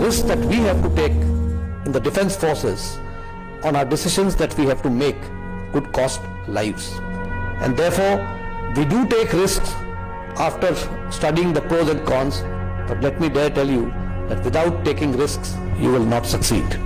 risks that we have to take in the defense forces on our decisions that we have to make could cost lives. And therefore, we do take risks after studying the pros and cons, but let me dare tell you that without taking risks, you will not succeed.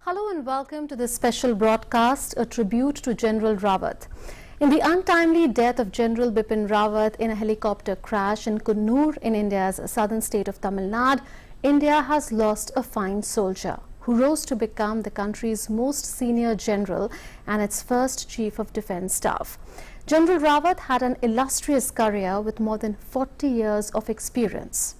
Hello and welcome to this special broadcast, a tribute to General Rawat. In the untimely death of General Bipin Rawat in a helicopter crash in Connur in India's southern state of Tamil Nadu, India has lost a fine soldier who rose to become the country's most senior general and its first chief of defense staff. General Rawat had an illustrious career with more than 40 years of experience.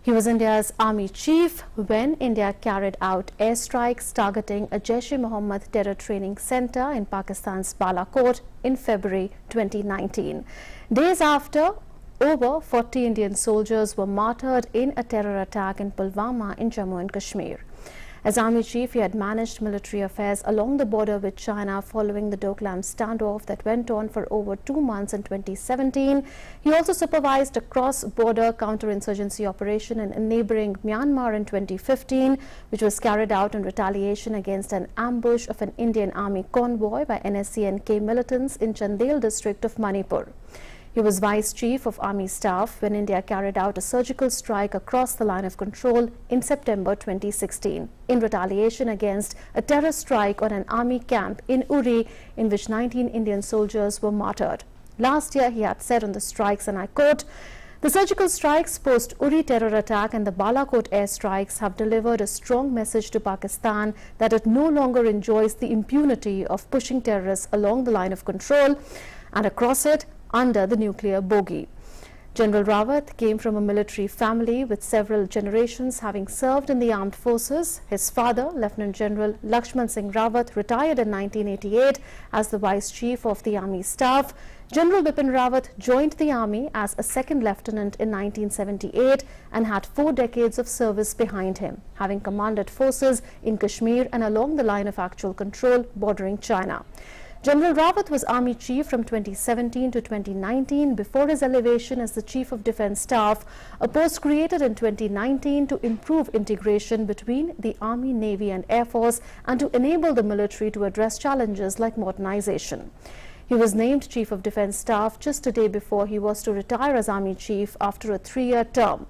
He was India's army chief when India carried out airstrikes targeting a Jaish-e-Mohammed terror training center in Pakistan's Balakot in February 2019. Days after, over 40 Indian soldiers were martyred in a terror attack in Pulwama in Jammu and Kashmir. As army chief, he had managed military affairs along the border with China following the Doklam standoff that went on for over 2 months in 2017. He also supervised a cross-border counterinsurgency operation in neighboring Myanmar in 2015, which was carried out in retaliation against an ambush of an Indian army convoy by NSC and K militants in Chandel district of Manipur. He was Vice Chief of Army Staff when India carried out a surgical strike across the line of control in September 2016 in retaliation against a terror strike on an army camp in Uri in which 19 Indian soldiers were martyred. Last year, he had said on the strikes, and I quote, "The surgical strikes post-Uri terror attack and the Balakot airstrikes have delivered a strong message to Pakistan that it no longer enjoys the impunity of pushing terrorists along the line of control and across it under the nuclear bogey." General Rawat came from a military family with several generations having served in the armed forces. His father, Lieutenant General LAXMAN Singh Rawat, retired in 1988 as the Vice Chief of the Army Staff. General Bipin Rawat joined the army as a second lieutenant in 1978 and had 4 decades of service behind him, having commanded forces in Kashmir and along the line of actual control bordering China. General Rawat was Army Chief from 2017 to 2019 before his elevation as the Chief of Defence Staff, a post created in 2019 to improve integration between the Army, Navy and Air Force and to enable the military to address challenges like modernization. He was named Chief of Defence Staff just a day before he was to retire as Army Chief after a 3-year term.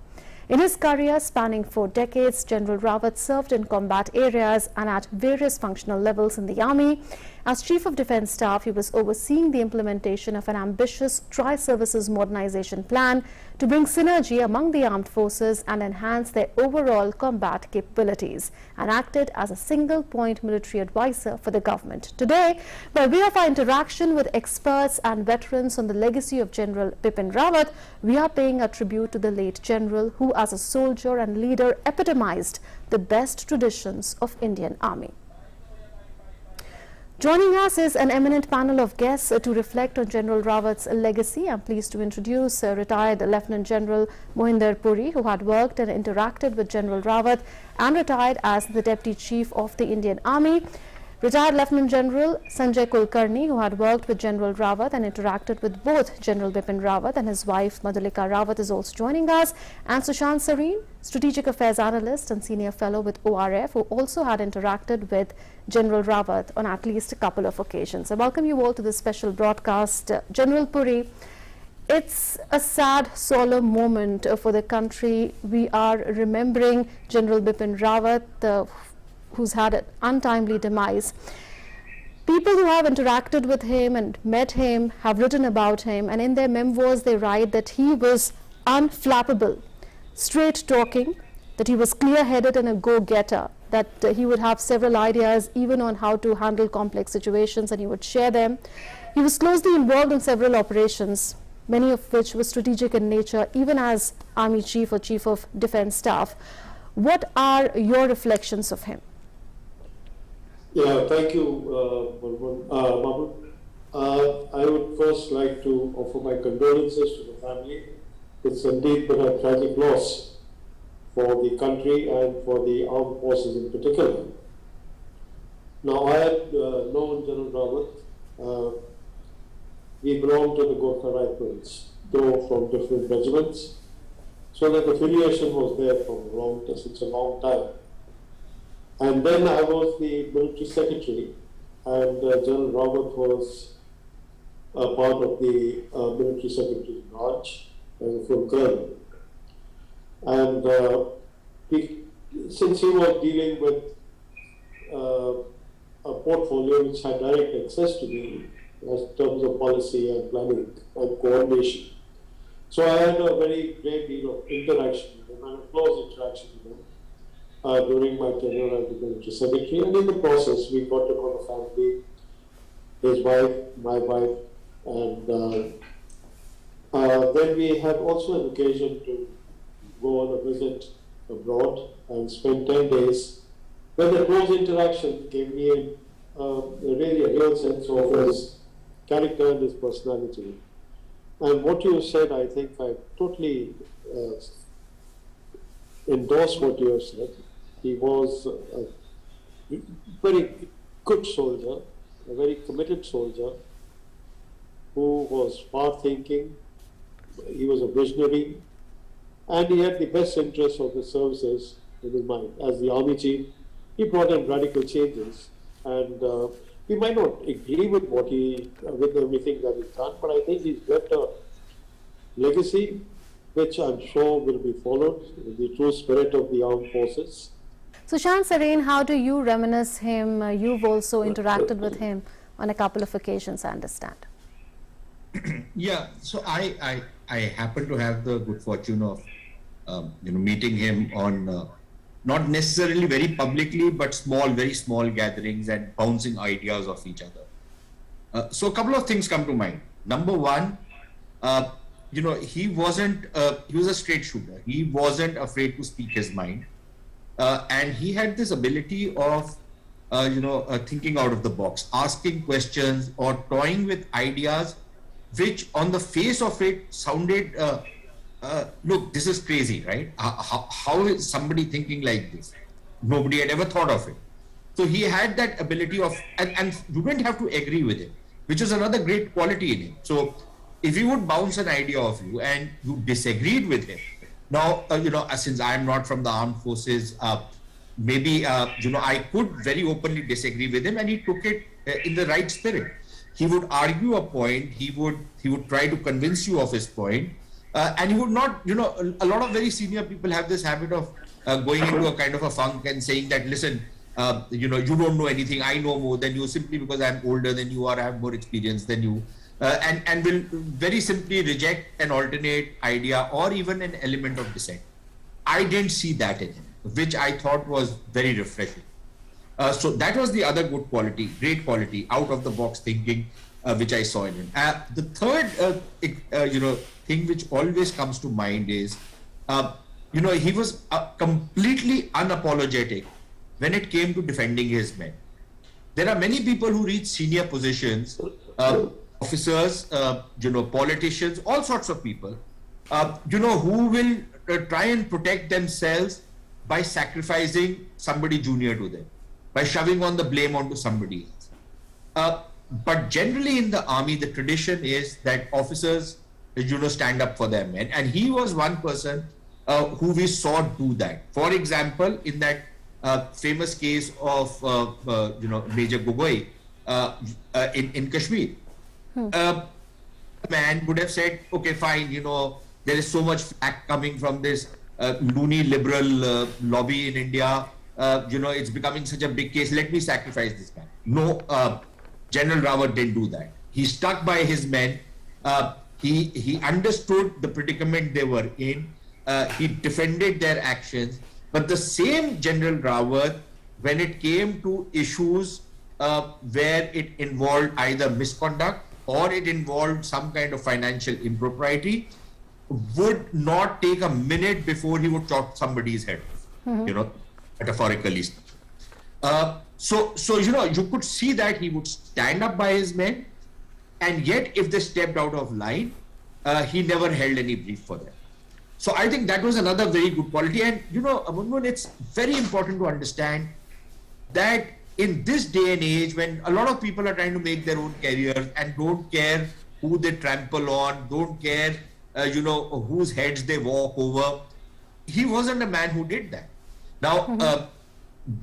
In his career spanning 4 decades, General Rawat served in combat areas and at various functional levels in the Army. As Chief of Defence Staff, he was overseeing the implementation of an ambitious tri-services modernization plan to bring synergy among the armed forces and enhance their overall combat capabilities, and acted as a single-point military advisor for the government. Today, by way of our interaction with experts and veterans on the legacy of General Bipin Rawat, we are paying a tribute to the late general who, as a soldier and leader, epitomized the best traditions of Indian Army. Joining us is an eminent panel of guests to reflect on General Rawat's legacy. I'm pleased to introduce retired Lieutenant General Mohinder Puri, who had worked and interacted with General Rawat and retired as the Deputy Chief of the Indian Army. Retired Lieutenant General Sanjay Kulkarni, who had worked with General Rawat and interacted with both General Bipin Rawat and his wife Madhulika Rawat, is also joining us. And Sushant Sareen, Strategic Affairs Analyst and Senior Fellow with ORF, who also had interacted with General Rawat on at least a couple of occasions. I welcome you all to this special broadcast. General Puri, it's a sad, solemn moment for the country. We are remembering General Bipin Rawat, who's had an untimely demise. People who have interacted with him and met him have written about him, and in their memoirs they write that he was unflappable, straight talking, that he was clear-headed and a go-getter, that he would have several ideas even on how to handle complex situations and he would share them. He was closely involved in several operations, many of which were strategic in nature, even as Army Chief or Chief of Defence Staff. What are your reflections of him? Yeah, thank you, Mahmood. I would first like to offer my condolences to the family. It's indeed been a tragic loss for the country and for the armed forces in particular. Now, I had known General Rawat. We belonged to the Gorkha Rifles, though from different regiments. So that affiliation was there for since a long time. And then I was the military secretary, and General Rawat was a part of the military secretary branch as a full colonel. And since he was dealing with a portfolio which had direct access to me in terms of policy and planning and coordination, so I had a very great deal of interaction with him and a close interaction with him during my tenure as the military secretary. And in the process, we got to know the family, his wife, my wife, and then we had also an occasion to go on a visit abroad and spend 10 days. When the close interaction gave me really a real sense of his character and his personality. And what you said, I think I totally endorse what you have said. He was a very good soldier, a very committed soldier who was far-thinking. He was a visionary, and he had the best interests of the services in his mind. As the Army Chief, he brought in radical changes, and we might not agree with with everything that he's done, but I think he's left a legacy which I'm sure will be followed in the true spirit of the armed forces. Sushan Sareen, how do you reminisce him? You've also interacted with him on a couple of occasions, I understand. Yeah, so I happen to have the good fortune of meeting him on not necessarily very publicly, but very small gatherings and bouncing ideas off each other. So a couple of things come to mind. Number one, he was a straight shooter. He wasn't afraid to speak his mind, and he had this ability of thinking out of the box, asking questions or toying with ideas which on the face of it sounded, look, this is crazy, right? How is somebody thinking like this? Nobody had ever thought of it. So he had that ability of, and you didn't have to agree with him, which is another great quality in him. So if he would bounce an idea off you and you disagreed with him, now, since I am not from the armed forces, maybe, I could very openly disagree with him, and he took it in the right spirit. He would argue a point, he would try to convince you of his point, and he would not, a lot of very senior people have this habit of going into a kind of a funk and saying that, listen, you don't know anything, I know more than you, simply because I'm older than you or I have more experience than you, and will very simply reject an alternate idea or even an element of dissent. I didn't see that in him, which I thought was very refreshing. So that was the other good quality, great quality, out of the box thinking, which I saw in him. The third, thing which always comes to mind is, he was completely unapologetic when it came to defending his men. There are many people who reach senior positions, officers, politicians, all sorts of people, who will try and protect themselves by sacrificing somebody junior to them, by shoving on the blame onto somebody else. But generally in the army, the tradition is that officers, stand up for their men. And he was one person who we saw do that. For example, in that famous case of, Major Gogoi in Kashmir, a man would have said, okay, fine, there is so much flack coming from this loony liberal lobby in India. It's becoming such a big case. Let me sacrifice this guy. No, General Rawat didn't do that. He stuck by his men. He understood the predicament they were in. He defended their actions. But the same General Rawat, when it came to issues where it involved either misconduct or it involved some kind of financial impropriety, would not take a minute before he would chop somebody's head off, you know, metaphorically. So you know, you could see that he would stand up by his men, and yet if they stepped out of line, he never held any brief for them. So I think that was another very good quality. And you know, Munmun, it's very important to understand that in this day and age, when a lot of people are trying to make their own careers and don't care who they trample on, don't care, you know, whose heads they walk over, he wasn't a man who did that. Now,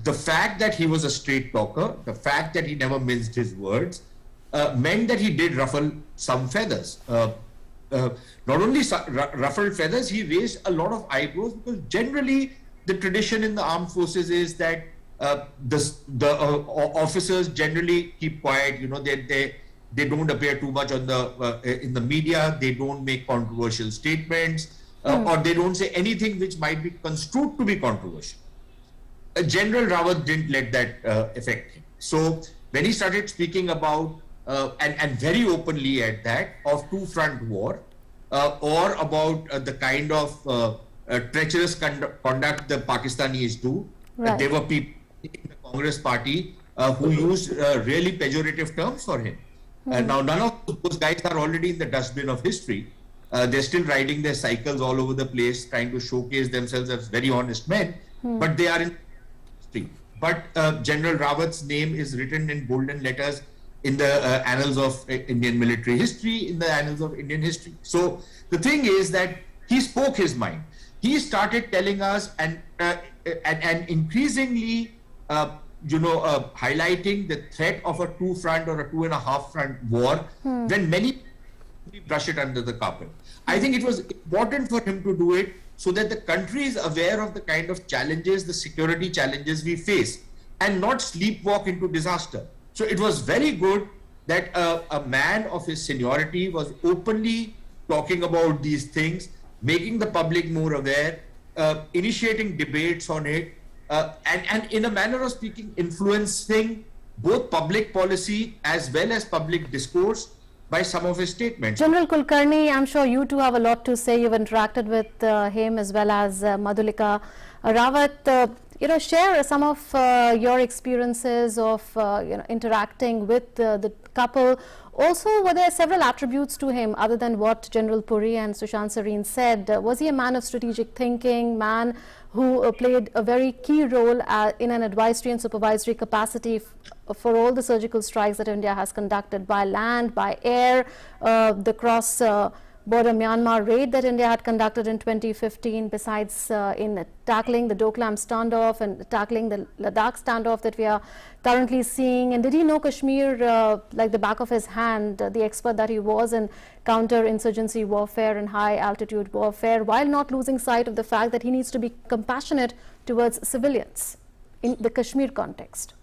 the fact that he was a straight talker, the fact that he never minced his words, meant that he did ruffle some feathers. Not only ruffled feathers, he raised a lot of eyebrows, because generally the tradition in the armed forces is that the officers generally keep quiet. You know, they don't appear too much on the in the media. They don't make controversial statements, or they don't say anything which might be construed to be controversial. General Rawat didn't let that affect him. So when he started speaking about and very openly at that, of two-front war, or about the kind of treacherous conduct the Pakistanis do, there were people in the Congress party who used really pejorative terms for him. Now, none of those guys are already in the dustbin of history. They're still riding their cycles all over the place, trying to showcase themselves as very honest men, but they are in history. But General Rawat's name is written in golden letters in the annals of Indian military history, in the annals of Indian history. So the thing is that he spoke his mind. He started telling us and increasingly, you know, highlighting the threat of a two-front or a two-and-a-half-front war, when many brush it under the carpet. I think it was important for him to do it so that the country is aware of the kind of challenges, the security challenges we face, and not sleepwalk into disaster. So it was very good that a man of his seniority was openly talking about these things, making the public more aware, initiating debates on it, and in a manner of speaking, influencing both public policy as well as public discourse by some of his statements. General Kulkarni, I'm sure you too have a lot to say. You've interacted with him as well as Madhulika Rawat. You know, share some of your experiences of you know, interacting with the couple. Also, were there several attributes to him other than what General Puri and Sushant Sareen said? Was he a man of strategic thinking, man who played a very key role in an advisory and supervisory capacity for all the surgical strikes that India has conducted by land, by air, the cross-border Myanmar raid that India had conducted in 2015, besides in tackling the Doklam standoff and tackling the Ladakh standoff that we are currently seeing? And did he know Kashmir like the back of his hand, the expert that he was in counter-insurgency warfare and high-altitude warfare, while not losing sight of the fact that he needs to be compassionate towards civilians in the Kashmir context?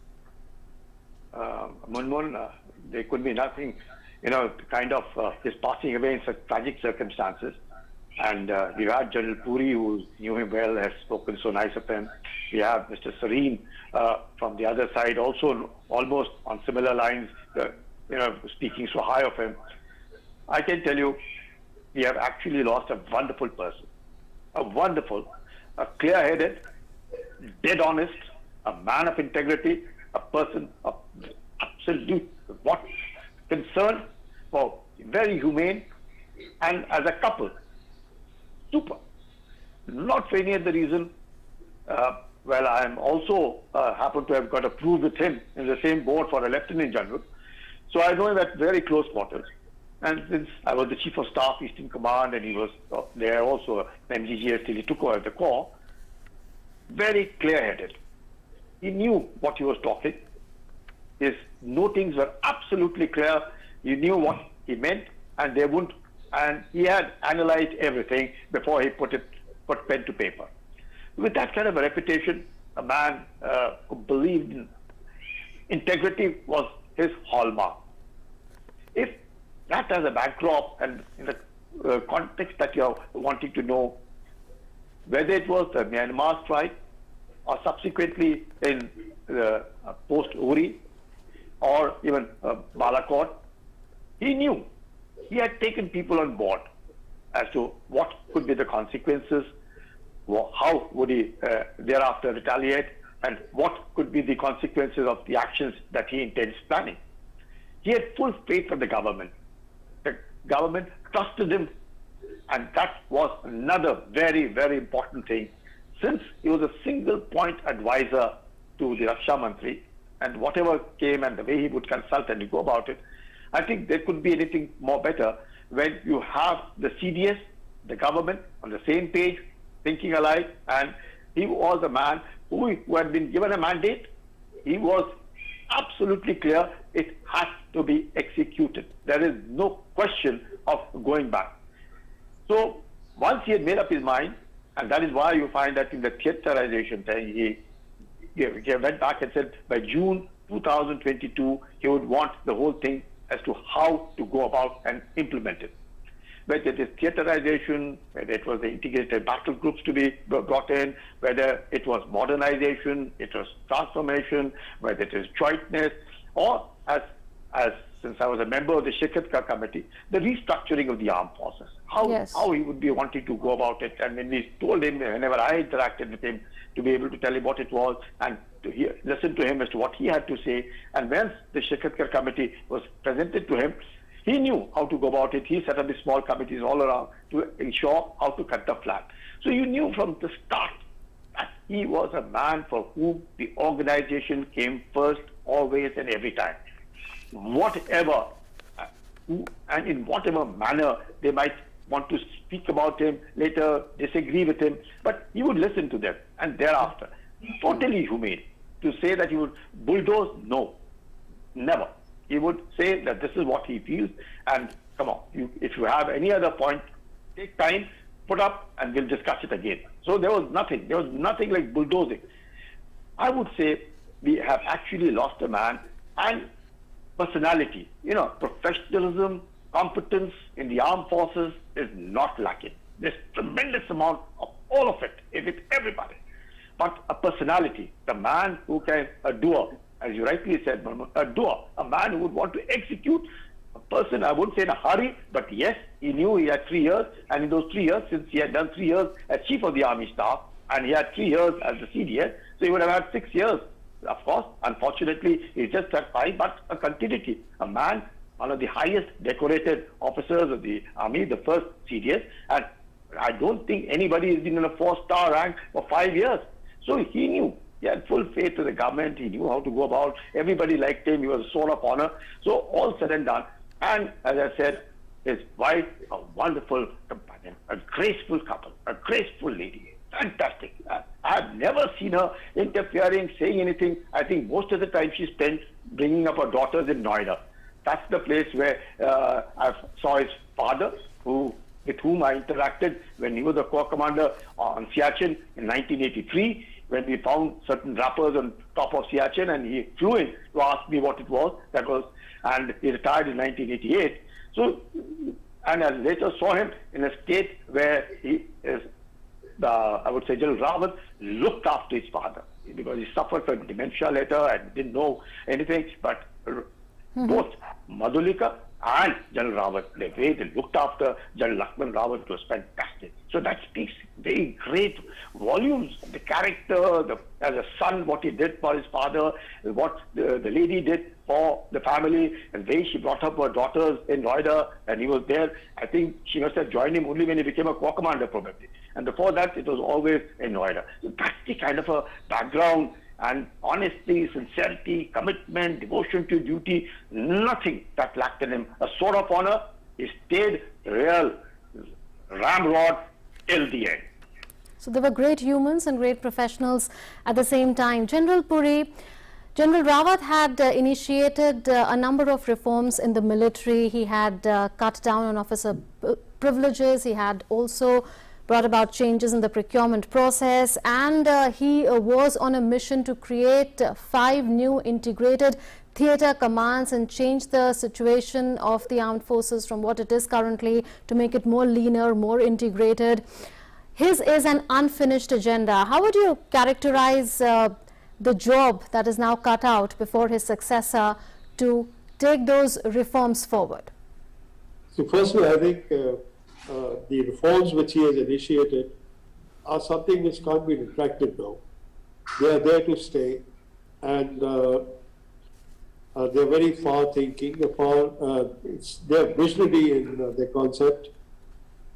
Munmun, there could be nothing, you know, kind of his passing away in such tragic circumstances. And we've had General Puri, who knew him well, has spoken so nice of him. We have Mr. Sareen from the other side, also almost on similar lines, you know, speaking so high of him. I can tell you, we have actually lost a wonderful person, a clear-headed, dead honest, a man of integrity, a person of absolute concern, for very humane, and as a couple, super. Not for any other reason. Well, I am also happen to have got approved with him in the same board for a lieutenant general. So I know him at very close quarters. And since I was the Chief of Staff, Eastern Command, and he was there also, MGGS, till he took over the Corps, very clear-headed. He knew what he was talking. His notings were absolutely clear. He knew what he meant, and they wouldn't. And he had analyzed everything before he put pen to paper. With that kind of a reputation, a man who believed in integrity was his hallmark. If that as a backdrop and in the context that you're wanting to know, whether it was the Myanmar strike or subsequently in the post-Uri or even Balakot, he knew. He had taken people on board as to what could be the consequences, how would he thereafter retaliate, and what could be the consequences of the actions that he intends planning. He had full faith in the government. The government trusted him, and that was another very, very important thing, since he was a single point advisor to the Raksha Mantri, and whatever came and the way he would consult and go about it, I think there could be anything more better when you have the CDS, the government, on the same page, thinking alike, and he was a man who had been given a mandate. He was absolutely clear it has to be executed. There is no question of going back. So once he had made up his mind, and that is why you find that in the theaterization thing, he went back and said by June 2022, he would want the whole thing as to how to go about and implement it. Whether it is theaterization, whether it was the integrated battle groups to be brought in, whether it was modernization, it was transformation, whether it is jointness, or as since I was a member of the Shikatka committee, the restructuring of the armed forces. How he would be wanting to go about it. And when we told him, whenever I interacted with him, to be able to tell him what it was and to listen to him as to what he had to say. And once the Shikatka committee was presented to him, he knew how to go about it. He set up the small committees all around to ensure how to cut the flag. So you knew from the start that he was a man for whom the organization came first, always and every time. Whatever and in whatever manner they might want to speak about him, later disagree with him, but he would listen to them. And thereafter, totally humane. To say that he would bulldoze, no, never. He would say that this is what he feels, and come on, if you have any other point, take time, put up, and we'll discuss it again. So there was nothing like bulldozing. I would say we have actually lost a man, and personality, professionalism, competence in the armed forces is not lacking. There's tremendous amount of all of it with everybody. But a personality, the man who can, a doer, as you rightly said, a doer, a man who would want to execute, a person, I wouldn't say in a hurry, but yes, he knew he had 3 years, and in those 3 years, since he had done 3 years as Chief of the Army Staff, and he had 3 years as the CDS, so he would have had 6 years. Of course, unfortunately, he just had 5, but a continuity. A man, one of the highest decorated officers of the Army, the first CDS, and I don't think anybody has been in a 4-star rank for 5 years. So he knew. He had full faith to the government. He knew how to go about. Everybody liked him. He was a sword of honor. So all said and done. And as I said, his wife, a wonderful companion, a graceful couple, a graceful lady. Fantastic. I've never seen her interfering, saying anything. I think most of the time she spent bringing up her daughters in Noida. That's the place where I saw his father, with whom I interacted when he was a corps commander on Siachen in 1983, when we found certain wrappers on top of Siachen, and he flew in to ask me what it was. And he retired in 1988. So, and I later saw him in a state where he is, I would say, General Rawat looked after his father because he suffered from dementia later and didn't know anything. But both Madhulika and General Rawat, the way they looked after General LAXMAN Rawat was fantastic. So that speaks very great volumes of the character, as a son, what he did for his father, what the lady did for the family, and the way she brought up her daughters in Noida, and he was there. I think she must have joined him only when he became a corps commander, probably. And before that, it was always in Noida. So that's the kind of a background, and honesty, sincerity, commitment, devotion to duty, nothing that lacked in him. A sword of honor, he stayed real ramrod till the end. So there were great humans and great professionals at the same time. General Puri, General Rawat had initiated a number of reforms in the military. He had cut down on officer privileges. He had also brought about changes in the procurement process, and he was on a mission to create 5 new integrated theatre commands and change the situation of the armed forces from what it is currently to make it more leaner, more integrated. His is an unfinished agenda. How would you characterize the job that is now cut out before his successor to take those reforms forward? So firstly, I think the reforms which he has initiated are something which can't be retracted now. They are there to stay, and they're very far-thinking. They're visionary in their concept,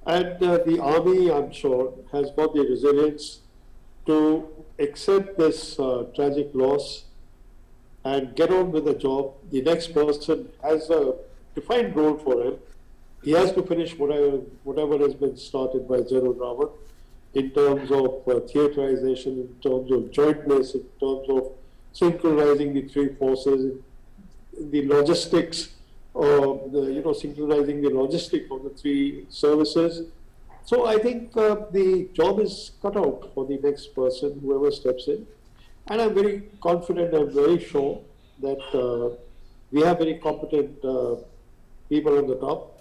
and the army, I'm sure, has got the resilience to accept this tragic loss and get on with the job. The next person has a defined role for him. He has to finish whatever has been started by General Rawat in terms of theaterization, in terms of jointness, in terms of synchronizing the three forces, the logistics, synchronizing the logistics of the three services. So I think the job is cut out for the next person, whoever steps in. And I'm very confident, I'm very sure that we have very competent people on the top.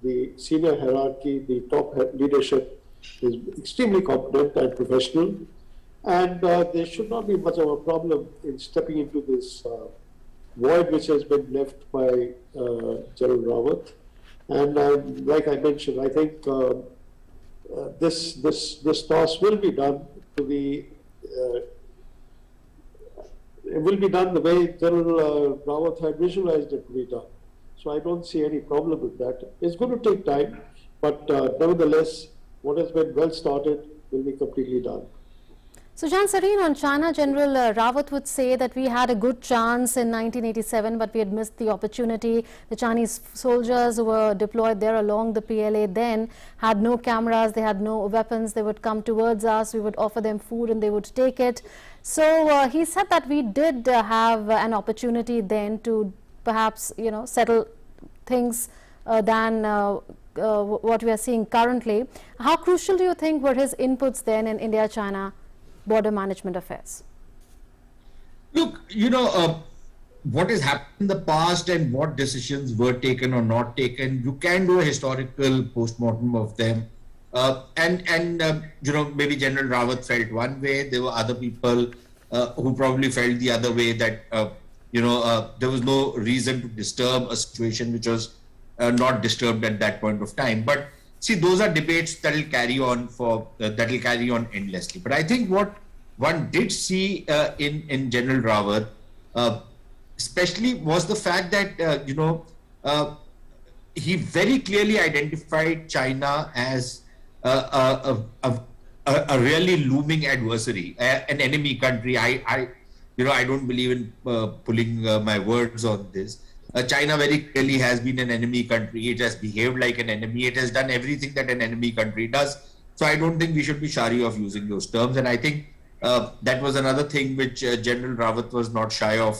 The senior hierarchy, the top leadership is extremely competent and professional. And there should not be much of a problem in stepping into this void which has been left by General Rawat. And like I mentioned, I think this task will be done it will be done the way General Rawat had visualized it to be done. So I don't see any problem with that. It's going to take time, but nevertheless, what has been well started will be completely done. So, Jan Sareen, on China, General Rawat would say that we had a good chance in 1987, but we had missed the opportunity. The Chinese soldiers who were deployed there along the PLA then had no cameras, they had no weapons. They would come towards us, we would offer them food and they would take it. So, he said that we did have an opportunity then to perhaps, settle things than what we are seeing currently. How crucial do you think were his inputs then in India-China border management affairs? Look, what has happened in the past and what decisions were taken or not taken, you can do a historical postmortem of them. Maybe General Rawat felt one way. There were other people who probably felt the other way, that there was no reason to disturb a situation which was not disturbed at that point of time. But see, those are debates that will carry on endlessly. But I think what one did see in General Rawat, especially, was the fact that he very clearly identified China as a really looming adversary, an enemy country. I don't believe in pulling my words on this. China very clearly has been an enemy country. It has behaved like an enemy. It has done everything that an enemy country does. So I don't think we should be shy of using those terms. And I think that was another thing which General Rawat was not shy of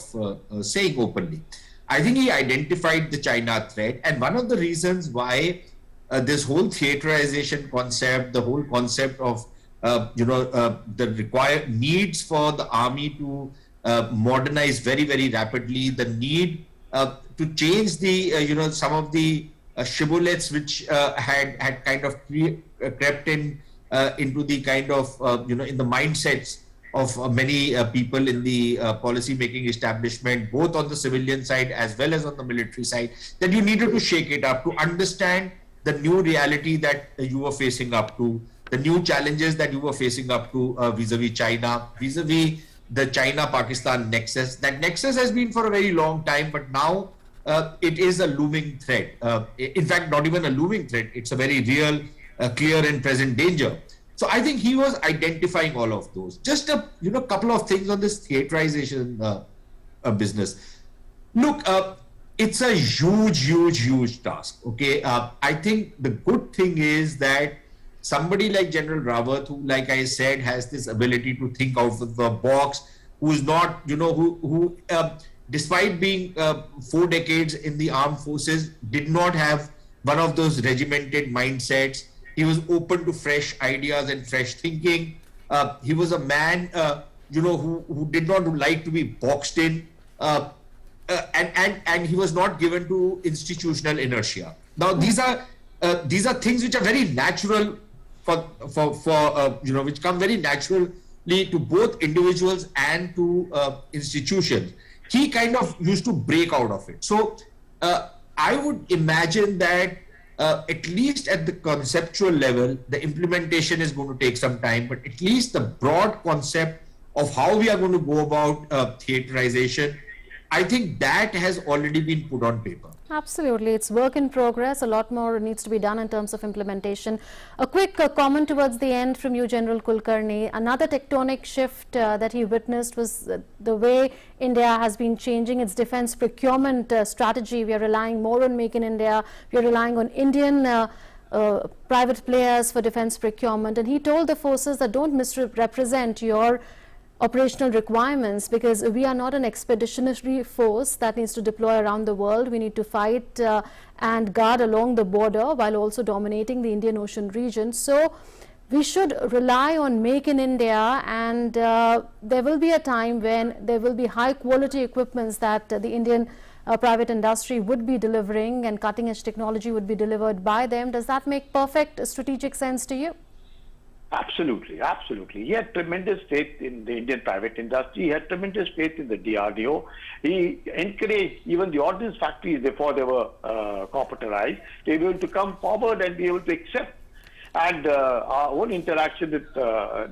saying openly. I think he identified the China threat. And one of the reasons why this whole theaterization concept, the whole concept of the required needs for the army to modernize very, very rapidly, the need to change the some of the shibboleths which had kind of crept into the kind of in the mindsets of many people in the policy making establishment, both on the civilian side as well as on the military side, that you needed to shake it up to understand the new reality that you were facing up to, the new challenges that you were facing up to vis-a-vis China, vis-a-vis the China-Pakistan nexus. That nexus has been for a very long time, but now it is a looming threat. In fact, not even a looming threat, it's a very real, clear and present danger. So I think he was identifying all of those. Just a couple of things on this theaterization business. Look, it's a huge task. Okay, I think the good thing is that somebody like General Rawat, who, like I said, has this ability to think out of the box, who's not, who despite being 4 decades in the armed forces, did not have one of those regimented mindsets. He was open to fresh ideas and fresh thinking. He was a man, who did not like to be boxed in. and he was not given to institutional inertia. Now these are things which are very natural which come very naturally to both individuals and to institutions. He kind of used to break out of it. So I would imagine that at least at the conceptual level, the implementation is going to take some time, but at least the broad concept of how we are going to go about theaterization, I think that has already been put on paper. Absolutely. It's work in progress. A lot more needs to be done in terms of implementation. A quick comment towards the end from you, General Kulkarni. Another tectonic shift that he witnessed was the way India has been changing its defense procurement strategy. We are relying more on Make in India. We are relying on Indian private players for defense procurement. And he told the forces that don't misrepresent your operational requirements, because we are not an expeditionary force that needs to deploy around the world. We need to fight and guard along the border while also dominating the Indian Ocean region. So we should rely on Make in India, and there will be a time when there will be high quality equipments that the Indian private industry would be delivering, and cutting edge technology would be delivered by them. Does that make perfect strategic sense to you? Absolutely, absolutely. He had tremendous faith in the Indian private industry. He had tremendous faith in the DRDO. He encouraged even the ordnance factories before they were corporatized to be able to come forward and be able to accept. And our own interaction with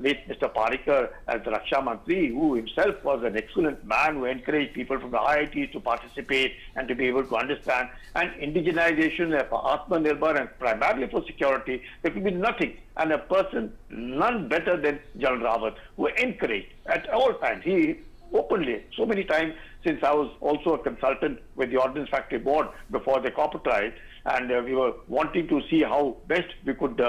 late Mr. Parikar as the Raksha Mantri, who himself was an excellent man who encouraged people from the IITs to participate and to be able to understand. And indigenization for Atmanirbhar and primarily for security, there could be nothing. And a person none better than General Rawat, who encouraged at all times. He openly, so many times, since I was also a consultant with the Ordnance Factory Board before they corporatized, and we were wanting to see how best we could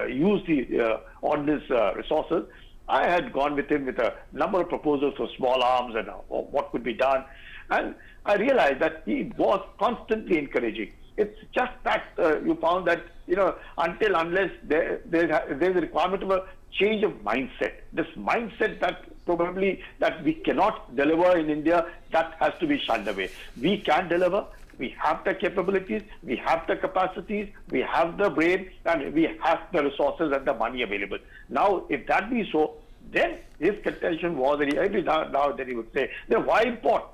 use the ordnance resources. I had gone with him with a number of proposals for small arms and what could be done. And I realized that he was constantly encouraging. It's just that you found that, unless there's a requirement of a change of mindset. This mindset that we cannot deliver in India, that has to be shunned away. We can deliver. We have the capabilities, we have the capacities, we have the brain, and we have the resources and the money available. Now, if that be so, then his contention was that every now then he would say, then why import?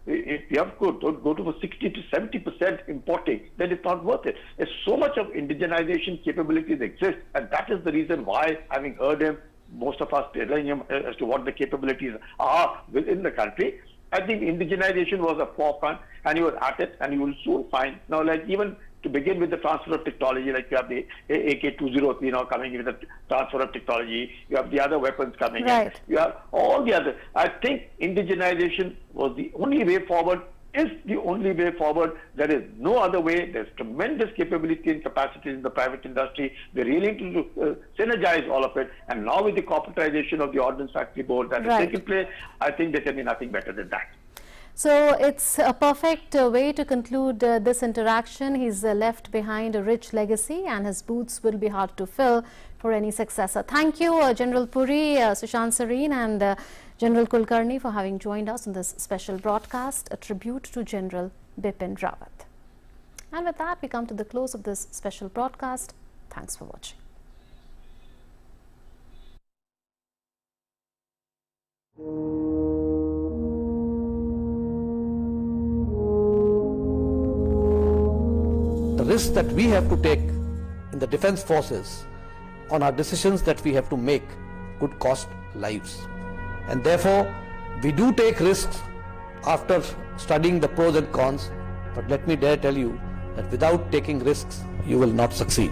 If you have to go to 60 to 70% importing, then it's not worth it. There's so much of indigenization capabilities exist, and that is the reason why, having heard him, most of us telling him as to what the capabilities are within the country, I think indigenization was a forefront, and he was at it, and you will soon find, now like even to begin with the transfer of technology, like you have the AK-203 coming in with the transfer of technology, you have the other weapons coming in, you have all the other. I think indigenization was the only way forward, is the only way forward. There is no other way. There's tremendous capability and capacity in the private industry. They're really to synergize all of it. And now with the corporatization of the Ordnance Factory Board that has taken place, I think there can be nothing better than that. So it's a perfect way to conclude this interaction. He's left behind a rich legacy, and his boots will be hard to fill for any successor. Thank you, General Puri, Sushant Sareen, and General Kulkarni for having joined us in this special broadcast, a tribute to General Bipin Rawat. And with that, we come to the close of this special broadcast. Thanks for watching. The risks that we have to take in the defense forces on our decisions that we have to make could cost lives. And therefore, we do take risks after studying the pros and cons, but let me dare tell you that without taking risks, you will not succeed.